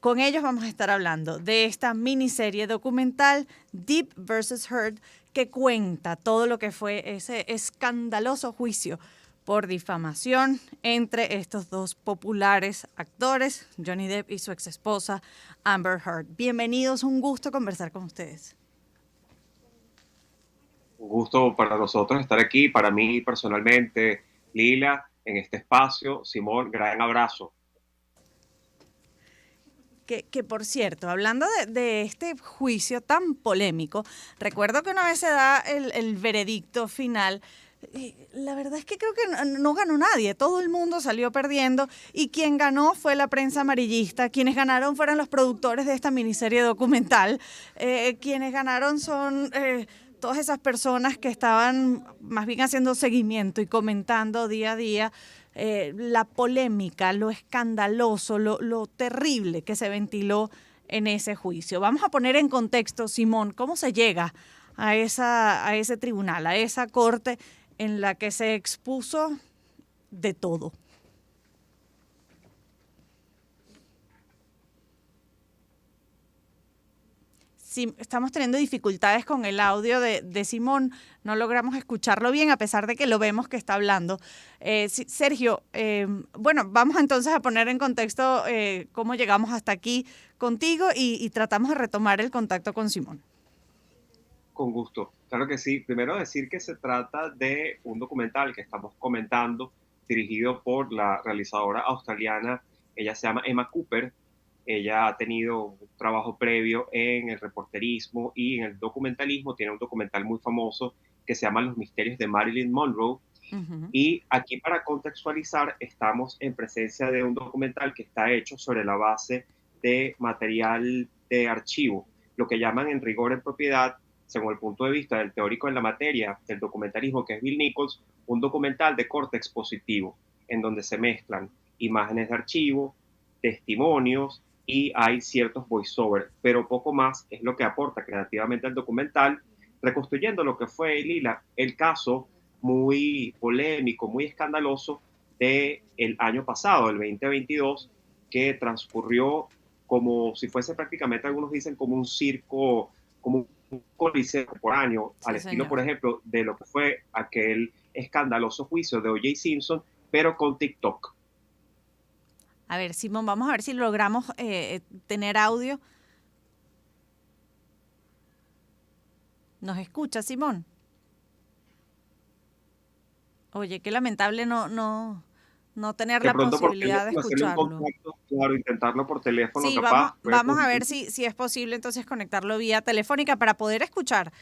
Con ellos vamos a estar hablando de esta miniserie documental Depp vs. Heard, que cuenta todo lo que fue ese escandaloso juicio por difamación entre estos dos populares actores, Johnny Depp y su exesposa Amber Heard. Bienvenidos, un gusto conversar con ustedes. Un gusto para nosotros estar aquí, para mí personalmente, Lila, en este espacio. Simón, gran abrazo. Que por cierto, hablando de este juicio tan polémico, recuerdo que una vez se da el veredicto final. Y la verdad es que creo que no ganó nadie, todo el mundo salió perdiendo y quien ganó fue la prensa amarillista, quienes ganaron fueron los productores de esta miniserie documental, quienes ganaron son todas esas personas que estaban más bien haciendo seguimiento y comentando día a día la polémica, lo escandaloso, lo terrible que se ventiló en ese juicio. Vamos a poner en contexto, Simón, cómo se llega a ese tribunal, a esa corte en la que se expuso de todo. Sí, estamos teniendo dificultades con el audio de Simón, no logramos escucharlo bien a pesar de que lo vemos que está hablando. Sí, Sergio, bueno, vamos entonces a poner en contexto cómo llegamos hasta aquí contigo y tratamos de retomar el contacto con Simón. Con gusto. Claro que sí. Primero decir que se trata de un documental que estamos comentando, dirigido por la realizadora australiana. Ella se llama Emma Cooper. Ella ha tenido un trabajo previo en el reporterismo y en el documentalismo. Tiene un documental muy famoso que se llama Los misterios de Marilyn Monroe. Uh-huh. Y aquí, para contextualizar, estamos en presencia de un documental que está hecho sobre la base de material de archivo, lo que llaman en rigor en propiedad, según el punto de vista del teórico en la materia del documentalismo, que es Bill Nichols, un documental de corte expositivo, en donde se mezclan imágenes de archivo, testimonios y hay ciertos voiceovers, pero poco más es lo que aporta creativamente el documental, reconstruyendo lo que fue, Lila, el caso muy polémico, muy escandaloso del año pasado, el 2022, que transcurrió como si fuese prácticamente, algunos dicen, como un circo, como un coliseo contemporáneo, al Sí, estilo, señor. por ejemplo, de lo que fue aquel escandaloso juicio de O.J. Simpson, pero con TikTok. A ver, Simón, vamos a ver si logramos tener audio. ¿Nos escucha, Simón? Oye, qué lamentable no tener De la pronto por posibilidad de teléfono hacerle un escucharlo. contacto, claro, intentarlo por teléfono, Sí, vamos, capaz, puede vamos a funcionar. ver si es posible entonces conectarlo vía telefónica para poder escuchar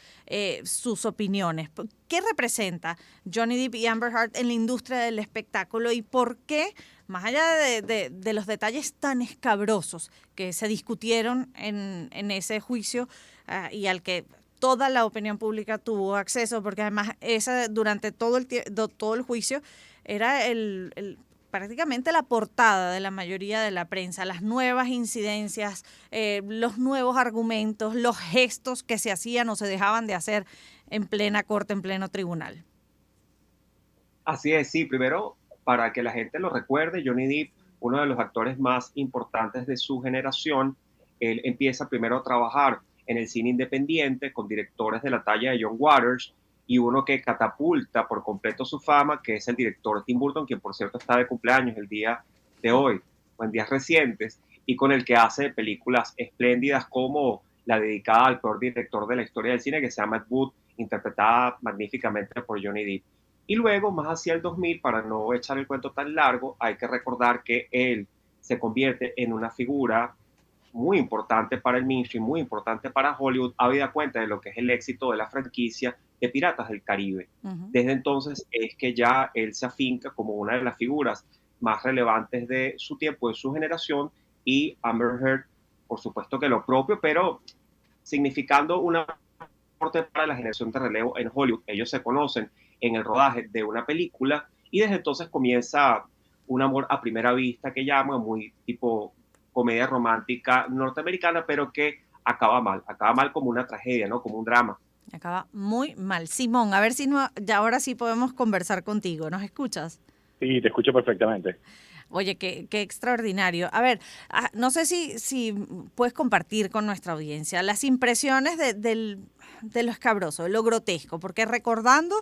sus opiniones. ¿Qué representa Johnny Depp y Amber Heard en la industria del espectáculo y por qué, más allá de los detalles tan escabrosos que se discutieron en ese juicio y al que toda la opinión pública tuvo acceso, porque además durante todo el juicio era prácticamente la portada de la mayoría de la prensa, las nuevas incidencias, los nuevos argumentos, los gestos que se hacían o se dejaban de hacer en plena corte, en pleno tribunal? Así es, sí, primero, para que la gente lo recuerde, Johnny Depp, uno de los actores más importantes de su generación, él empieza primero a trabajar en el cine independiente con directores de la talla de John Waters y uno que catapulta por completo su fama, que es el director Tim Burton, quien por cierto está de cumpleaños el día de hoy o en días recientes, y con el que hace películas espléndidas como la dedicada al peor director de la historia del cine, que se llama Ed Wood, interpretada magníficamente por Johnny Depp. Y luego, más hacia el 2000, para no echar el cuento tan largo, hay que recordar que él se convierte en una figura muy importante para el mainstream, muy importante para Hollywood, habida cuenta de lo que es el éxito de la franquicia de Piratas del Caribe. Uh-huh. Desde entonces es que ya él se afinca como una de las figuras más relevantes de su tiempo, de su generación, y Amber Heard, por supuesto que lo propio, pero significando una aporte para la generación de relevo en Hollywood. Ellos se conocen en el rodaje de una película y desde entonces comienza un amor a primera vista que llama muy tipo comedia romántica norteamericana, pero que acaba mal como una tragedia, ¿no? Como un drama. Acaba muy mal. Simón, a ver si ya ahora sí podemos conversar contigo. ¿Nos escuchas? Sí, te escucho perfectamente. Oye, qué extraordinario. A ver, no sé si puedes compartir con nuestra audiencia las impresiones de lo escabroso, de lo grotesco, porque recordando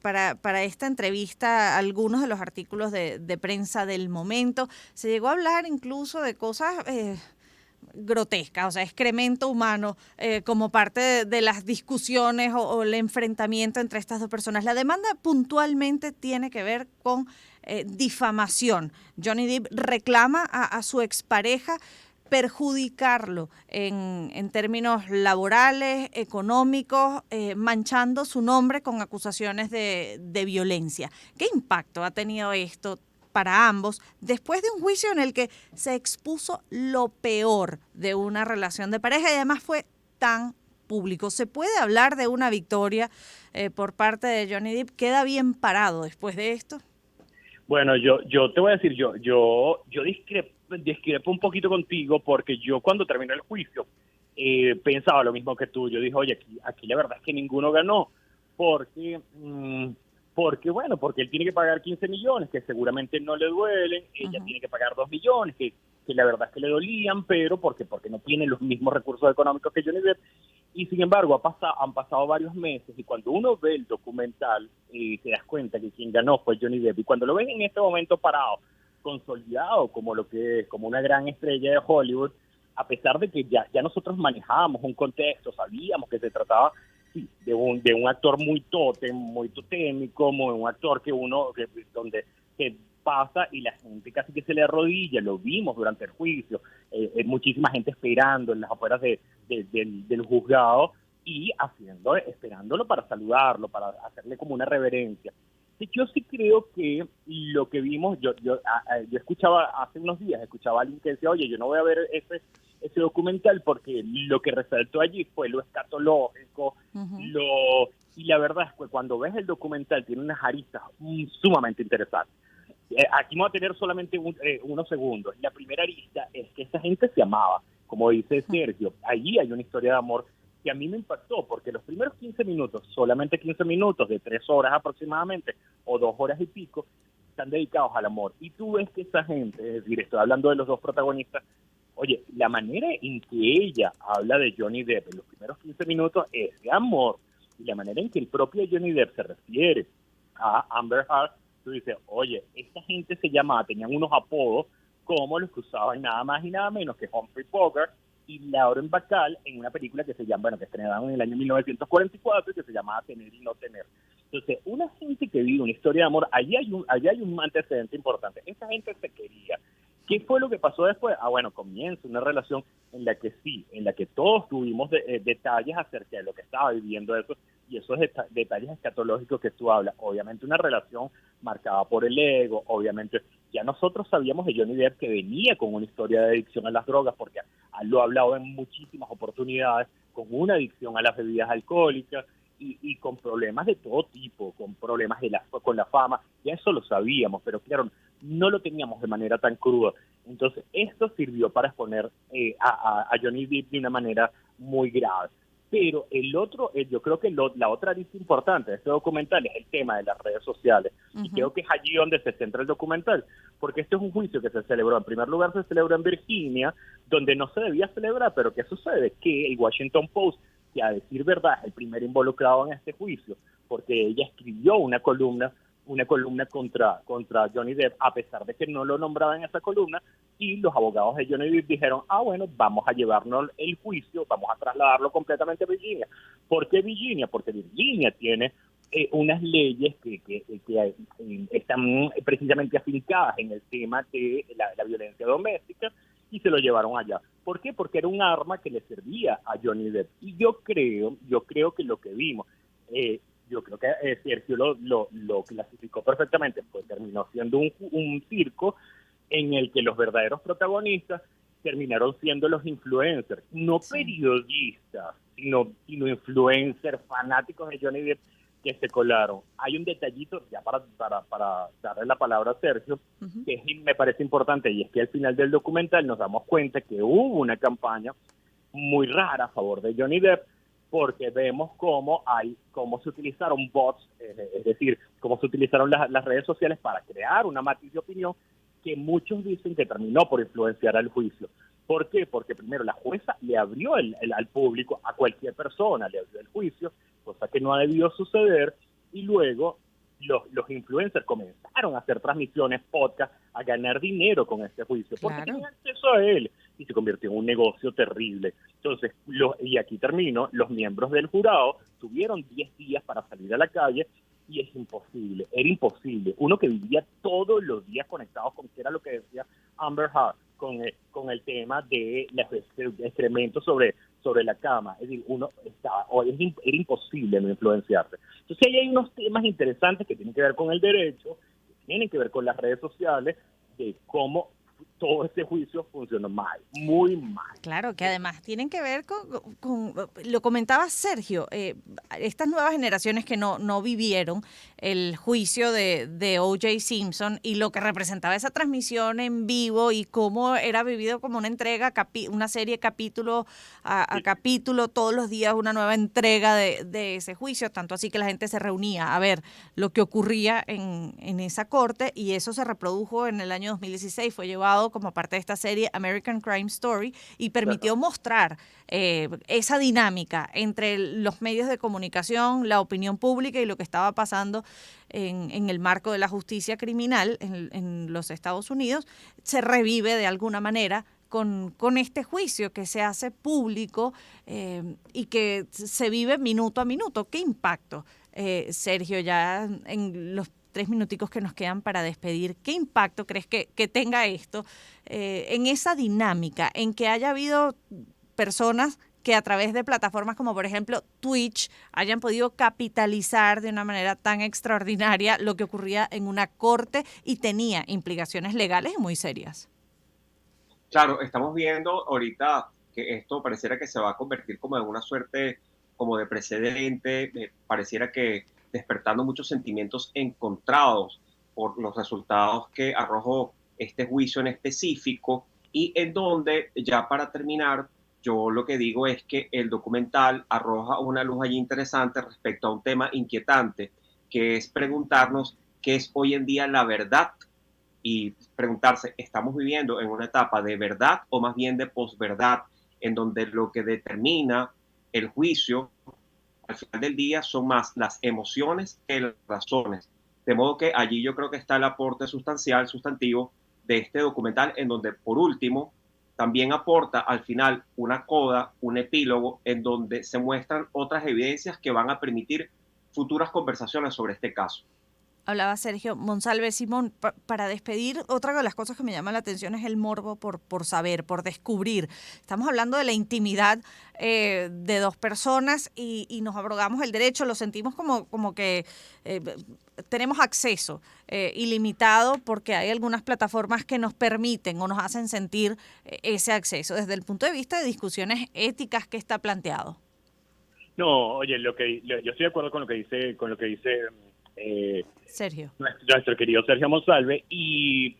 para esta entrevista algunos de los artículos de prensa del momento, se llegó a hablar incluso de cosas grotesca, o sea, excremento humano, como parte de las discusiones o el enfrentamiento entre estas dos personas. La demanda puntualmente tiene que ver con difamación. Johnny Depp reclama a su expareja perjudicarlo en términos laborales, económicos, manchando su nombre con acusaciones de violencia. ¿Qué impacto ha tenido esto para ambos después de un juicio en el que se expuso lo peor de una relación de pareja y además fue tan público? ¿Se puede hablar de una victoria por parte de Johnny Depp? ¿Queda bien parado después de esto? Bueno, yo te voy a decir, yo discrepo un poquito contigo, porque yo cuando terminó el juicio pensaba lo mismo que tú. Yo dije, oye, aquí la verdad es que ninguno ganó, porque, porque él tiene que pagar 15 millones, que seguramente no le duelen, ella tiene que pagar 2 millones, que la verdad es que le dolían, pero porque no tiene los mismos recursos económicos que Johnny Depp. Y sin embargo, han pasado varios meses, y cuando uno ve el documental, te das cuenta que quien ganó fue Johnny Depp. Y cuando lo ves en este momento parado, consolidado como lo que es, como una gran estrella de Hollywood, a pesar de que ya nosotros manejábamos un contexto, sabíamos que se trataba de un actor muy totémico, un actor donde pasa y la gente casi que se le arrodilla. Lo vimos durante el juicio, muchísima gente esperando en las afueras del juzgado y esperándolo para saludarlo, para hacerle como una reverencia. Yo sí creo que lo que vimos, yo escuchaba hace unos días, escuchaba a alguien que decía, oye, yo no voy a ver ese documental porque lo que resaltó allí fue lo escatológico, y la verdad es que cuando ves el documental tiene unas aristas sumamente interesantes. Aquí vamos a tener solamente unos segundos. La primera arista es que esa gente se amaba, como dice Sergio. Allí hay una historia de amor que a mí me impactó, porque los primeros 15 minutos, solamente 15 minutos de 3 horas aproximadamente, o 2 horas y pico, están dedicados al amor. Y tú ves que esa gente, es decir, estoy hablando de los dos protagonistas, oye, la manera en que ella habla de Johnny Depp en los primeros 15 minutos es de amor, y la manera en que el propio Johnny Depp se refiere a Amber Heard, tú dices, oye, esta gente tenían unos apodos como los que usaban nada más y nada menos que Humphrey Bogart y Lauren Bacall en una película que que estrenaron en el año 1944 y que se llamaba Tener y No Tener. Entonces, una gente que vive una historia de amor, allí hay un antecedente importante. Esa gente se quería. ¿Qué fue lo que pasó después? Bueno, comienza una relación en la que todos tuvimos detalles acerca de lo que estaba viviendo eso, y esos detalles escatológicos que tú hablas. Obviamente una relación marcada por el ego, obviamente ya nosotros sabíamos de Johnny Depp que venía con una historia de adicción a las drogas, porque lo ha hablado en muchísimas oportunidades, con una adicción a las bebidas alcohólicas, y con problemas de todo tipo, con problemas con la fama. Ya eso lo sabíamos, pero claro, no lo teníamos de manera tan cruda. Entonces esto sirvió para exponer a Johnny Depp de una manera muy grave. Pero yo creo que la otra arista importante de este documental es el tema de las redes sociales. Y creo que es allí donde se centra el documental, porque este es un juicio que se celebró, en primer lugar se celebró en Virginia, donde no se debía celebrar. Pero ¿qué sucede? Que el Washington Post, que a decir verdad es el primer involucrado en este juicio, porque ella escribió una columna contra Johnny Depp, a pesar de que no lo nombraba en esa columna, y los abogados de Johnny Depp dijeron, bueno, vamos a llevarnos el juicio, vamos a trasladarlo completamente a Virginia. ¿Por qué Virginia? Porque Virginia tiene unas leyes que están precisamente afincadas en el tema de la violencia doméstica, y se lo llevaron allá. ¿Por qué? Porque era un arma que le servía a Johnny Depp. Y yo creo que lo que vimos, yo creo que Sergio lo clasificó perfectamente, pues terminó siendo un circo en el que los verdaderos protagonistas terminaron siendo los influencers, no periodistas, sino influencers fanáticos de Johnny Depp que se colaron. Hay un detallito, ya para darle la palabra a Sergio, que me parece importante, y es que al final del documental nos damos cuenta que hubo una campaña muy rara a favor de Johnny Depp, porque vemos cómo se utilizaron bots, es decir, cómo se utilizaron las redes sociales para crear una matiz de opinión que muchos dicen que terminó por influenciar al juicio. ¿Por qué? Porque primero la jueza le abrió al público, a cualquier persona le abrió el juicio, cosa que no ha debido suceder, y luego los influencers comenzaron a hacer transmisiones, podcast, a ganar dinero con este juicio, porque Claro. tenían acceso a él, y se convirtió en un negocio terrible. Entonces, y aquí termino, los miembros del jurado tuvieron 10 días para salir a la calle, y es imposible, era imposible. Uno que vivía todos los días conectados con qué era lo que decía Amber Heard, con el tema de los excrementos sobre la cama. Es decir, era imposible no influenciarse. Entonces ahí hay unos temas interesantes que tienen que ver con el derecho, que tienen que ver con las redes sociales, de cómo todo este juicio funcionó mal, muy mal. Claro, que además tienen que ver lo comentaba Sergio, estas nuevas generaciones que no vivieron el juicio de O.J. Simpson y lo que representaba esa transmisión en vivo y cómo era vivido como una entrega, una serie capítulo a capítulo, todos los días una nueva entrega de ese juicio, tanto así que la gente se reunía a ver lo que ocurría en esa corte, y eso se reprodujo en el año 2016, fue llevado como parte de esta serie American Crime Story y permitió mostrar esa dinámica entre los medios de comunicación, la opinión pública y lo que estaba pasando en el marco de la justicia criminal en los Estados Unidos. Se revive de alguna manera con este juicio que se hace público y que se vive minuto a minuto. ¿Qué impacto, Sergio, ya en los 3 minuticos que nos quedan para despedir, qué impacto crees que tenga esto en esa dinámica, en que haya habido personas que a través de plataformas como por ejemplo Twitch hayan podido capitalizar de una manera tan extraordinaria lo que ocurría en una corte y tenía implicaciones legales muy serias? Claro, estamos viendo ahorita que esto pareciera que se va a convertir como en una suerte como de precedente, pareciera que despertando muchos sentimientos encontrados por los resultados que arrojó este juicio en específico, y en donde, ya para terminar, yo lo que digo es que el documental arroja una luz allí interesante respecto a un tema inquietante, que es preguntarnos qué es hoy en día la verdad, y preguntarse, ¿estamos viviendo en una etapa de verdad o más bien de posverdad, en donde lo que determina el juicio al final del día son más las emociones que las razones? De modo que allí yo creo que está el aporte sustantivo de este documental, en donde por último también aporta al final una coda, un epílogo, en donde se muestran otras evidencias que van a permitir futuras conversaciones sobre este caso. Hablaba Sergio Monsalve. Simón, para despedir, otra de las cosas que me llama la atención es el morbo por saber, por descubrir. Estamos hablando de la intimidad de dos personas y nos abrogamos el derecho, lo sentimos como que tenemos acceso ilimitado porque hay algunas plataformas que nos permiten o nos hacen sentir ese acceso. Desde el punto de vista de discusiones éticas, ¿qué está planteado? No, oye, yo estoy de acuerdo con lo que dice Sergio. nuestro querido Sergio Monsalve,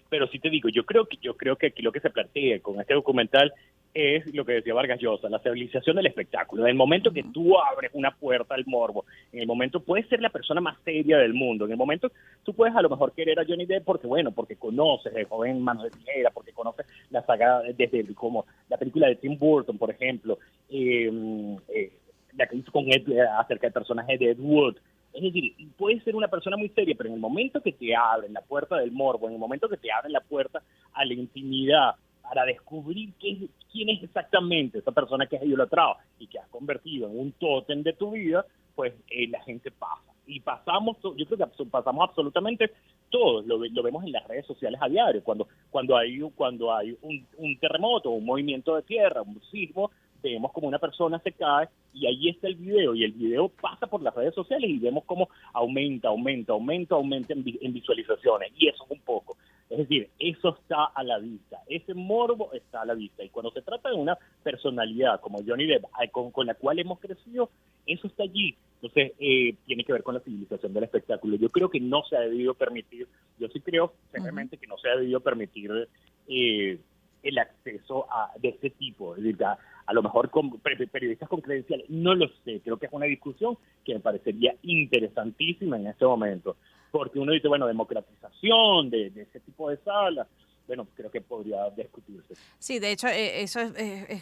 pero sí te digo, yo creo que aquí lo que se plantea con este documental es lo que decía Vargas Llosa, la civilización del espectáculo. En el momento que tú abres una puerta al morbo, en el momento puedes ser la persona más seria del mundo, en el momento tú puedes a lo mejor querer a Johnny Depp porque conoces el joven Manos de Tijera, porque conoces la saga desde como la película de Tim Burton, por ejemplo, la que hizo con Ed, acerca del personaje de Ed Wood. Es decir, puedes ser una persona muy seria, pero en el momento que te abren la puerta del morbo, en el momento que te abren la puerta a la intimidad, para descubrir quién es exactamente esa persona que has idolatrado y que has convertido en un tótem de tu vida, pues la gente pasa. Y yo creo que pasamos absolutamente todos, lo vemos en las redes sociales a diario, cuando hay un terremoto, un movimiento de tierra, un sismo, vemos como una persona se cae y ahí está el video, y el video pasa por las redes sociales y vemos cómo aumenta en visualizaciones, y eso es un poco. Es decir, eso está a la vista, ese morbo está a la vista, y cuando se trata de una personalidad como Johnny Depp, con la cual hemos crecido, eso está allí. Entonces, tiene que ver con la civilización del espectáculo. Yo creo que no se ha debido permitir, yo sí creo seriamente que no se ha debido permitir el acceso de este tipo, es decir, a lo mejor con periodistas con credenciales, no lo sé, creo que es una discusión que me parecería interesantísima en este momento, porque uno dice, bueno, democratización de ese tipo de salas, bueno, creo que podría discutirse. Sí, de hecho, eso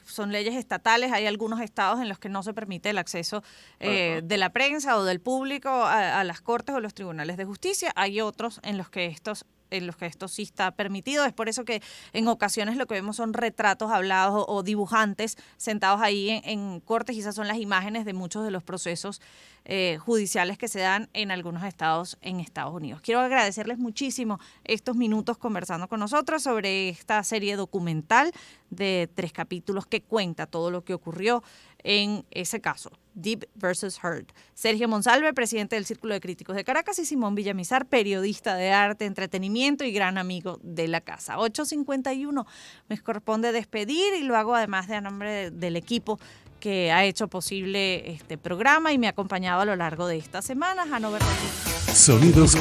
son leyes estatales. Hay algunos estados en los que no se permite el acceso de la prensa o del público a las cortes o los tribunales de justicia. Hay otros en los que esto sí está permitido. Es por eso que en ocasiones lo que vemos son retratos hablados o dibujantes sentados ahí en cortes, y esas son las imágenes de muchos de los procesos judiciales que se dan en algunos estados en Estados Unidos. Quiero agradecerles muchísimo estos minutos conversando con nosotros sobre esta serie documental de 3 capítulos que cuenta todo lo que ocurrió en ese caso, Deep versus Heard. Sergio Monsalve, presidente del Círculo de Críticos de Caracas, y Simón Villamizar, periodista de arte, entretenimiento y gran amigo de la casa. 8:51, me corresponde despedir, y lo hago además de a nombre del equipo que ha hecho posible este programa y me ha acompañado a lo largo de esta semana. Hanover. Sonidos